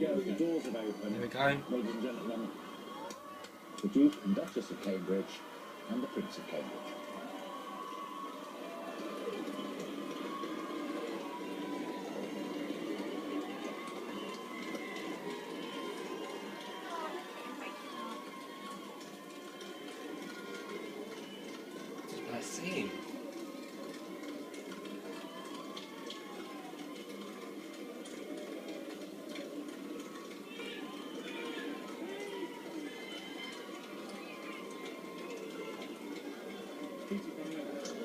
go, the doors have opened. Here we go. Ladies and gentlemen, the Duke and Duchess of Cambridge and the Prince of Cambridge. I see.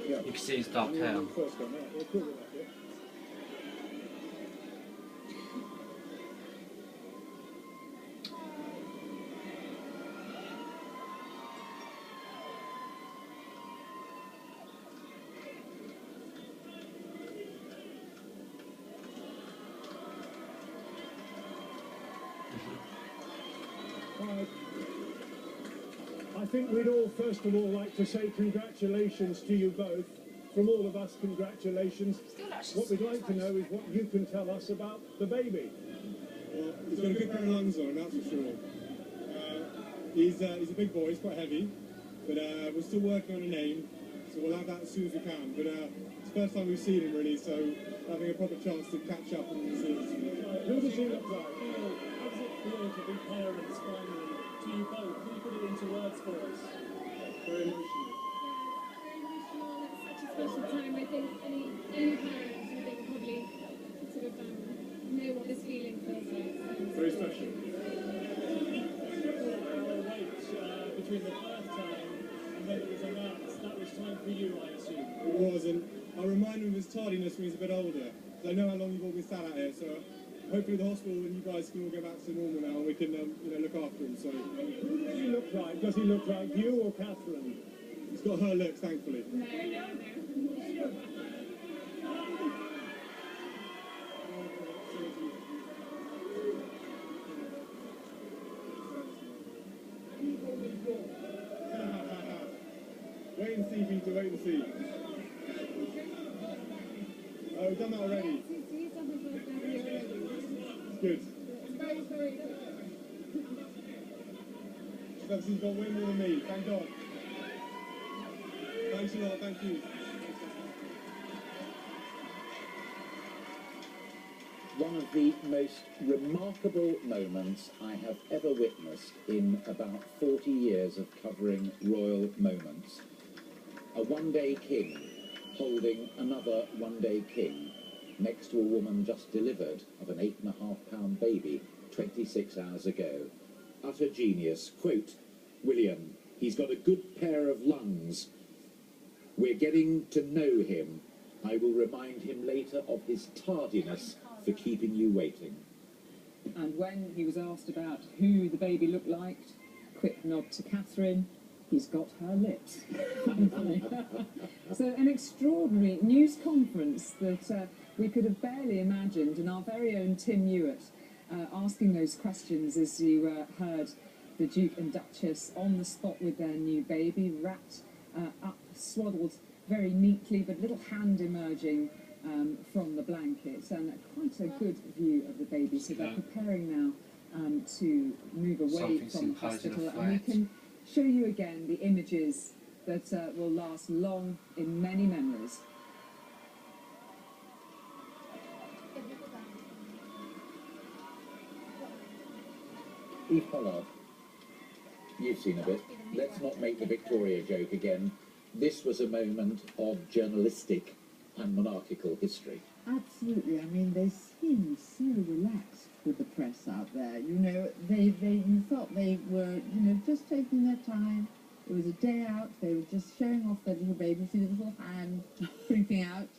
You can see his dark hair. I think we'd all, first of all, like to say congratulations to you both. From all of us, congratulations. What we'd like to know is what you can tell us about the baby. Well, he's got a good pair of lungs on, that's for sure. He's a big boy, he's quite heavy, but we're still working on a name, so we'll have that as soon as we can. But it's the first time we've seen him, really, so having a proper chance to catch up and see him. Who does he look like? How does it feel to be parents finally, to you both? Can you put it into words for us? Very emotional. Special time. I think any parents, I think, probably sort of know what this feeling feels like. Very special. Between the first time and when it was announced, that was time for you, I assume. It was, and I'll remind him of his tardiness when he's a bit older, because I know how long you've all been sat out here, so hopefully the hospital and you guys can all go back to normal now and we can look after him. So who does he look like? Does he look like you or Catherine? He's got her looks, thankfully. No. Wait and see, Peter, wait and see. Oh, we've done that already. It's good. She's got way more than me, thank God. Thanks a lot, thank you. One of the most remarkable moments I have ever witnessed in about 40 years of covering royal moments. A one-day king holding another one-day king next to a woman just delivered of an 8.5-pound baby 26 hours ago. Utter genius. Quote, William, he's got a good pair of lungs. We're getting to know him. I will remind him later of his tardiness for keeping you waiting. And when he was asked about who the baby looked like, quick nod to Catherine, he's got her lips. So an extraordinary news conference that we could have barely imagined, and our very own Tim Hewitt asking those questions as you heard the Duke and Duchess on the spot with their new baby, wrapped up, swaddled very neatly, but little hand emerging from the blankets, and quite a good view of the baby. So they're preparing now to move away from the hospital, and we can show you again the images that will last long in many memories. Eve Pollard, you've seen a bit. Let's not make the Victoria joke again. This was a moment of journalistic and monarchical history. Absolutely. I mean, they seemed so relaxed with the press out there. You know, you felt they were, just taking their time. It was a day out. They were just showing off their little baby, see the little hand creeping out,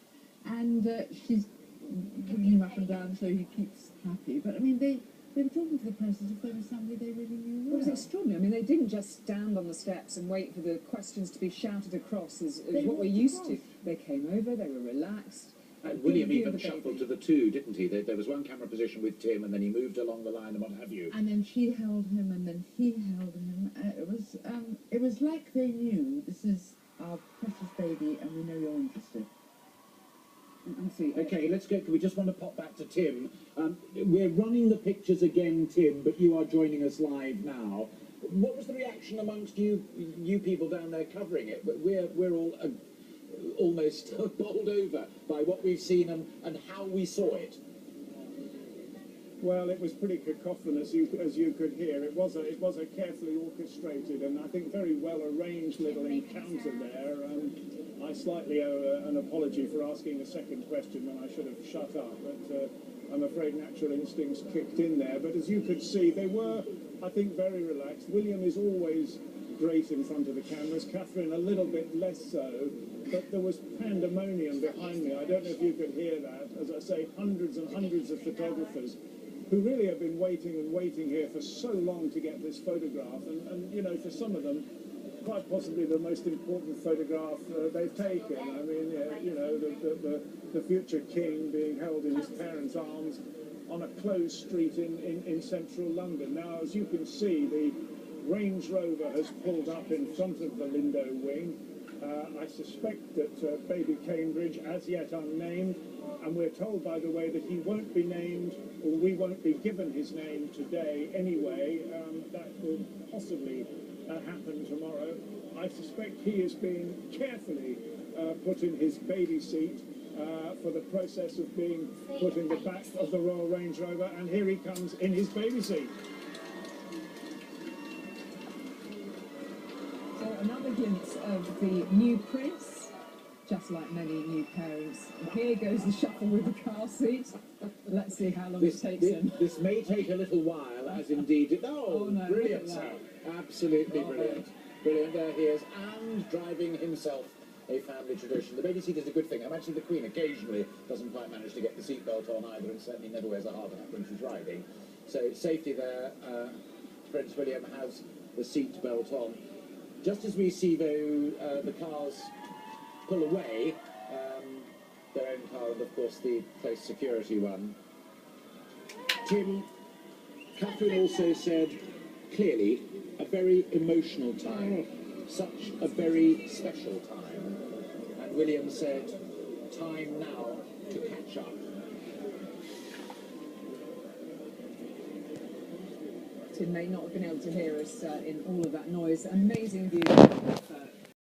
and she's bringing him up and down so he keeps happy. But I mean, they were talking to the press as if they were somebody they really knew well. It was extraordinary. I mean, they didn't just stand on the steps and wait for the questions to be shouted across as what we're used to. They came over, they were relaxed. And William even shuffled to the two, didn't he? There was one camera position with Tim, and then he moved along the line and what have you. And then she held him, and then he held him. It was like they knew, this is our precious baby, and we know you're interested. I see. Okay, let's go. We just want to pop back to Tim. We're running the pictures again, Tim, but you are joining us live now. What was the reaction amongst you people down there covering it? We're all almost bowled over by what we've seen and how we saw it. Well, it was pretty cacophonous, as you could hear. It was a carefully orchestrated and I think very well arranged little encounter there. I slightly owe an apology for asking a second question when I should have shut up, but I'm afraid natural instincts kicked in there. But as you could see, they were, I think, very relaxed. William is always great in front of the cameras. Catherine a little bit less so, but there was pandemonium behind me. I don't know if you could hear that. As I say, hundreds and hundreds of photographers who really have been waiting and waiting here for so long to get this photograph. And you know, for some of them, quite possibly the most important photograph they've taken. I mean, you know, the future king being held in his parents' arms on a closed street in central London. Now, as you can see, the Range Rover has pulled up in front of the Lindo wing. I suspect that baby Cambridge, as yet unnamed, and we're told, by the way, that he won't be named, or we won't be given his name today anyway. That will possibly happen tomorrow. I suspect he is being carefully put in his baby seat for the process of being put in the back of the Royal Range Rover, and here he comes in his baby seat. So another glimpse of the new prince, just like many new parents. And here goes the shuffle with the car seat. Let's see how long it takes him. This may take a little while, as indeed it... Oh, no, brilliant sound. Absolutely brilliant. Brilliant. There he is, and driving himself, a family tradition. The baby seat is a good thing. Actually, the Queen occasionally doesn't quite manage to get the seatbelt on either, and certainly never wears a hard hat when she's riding. So safety there. Prince William has the seat belt on. Just as we see, though, the cars pull away, their own car and, of course, the close security one. Tim, Catherine also said, clearly, a very emotional time, such a very special time. And William said, time now to catch up. Tim may not have been able to hear us in all of that noise. Amazing view.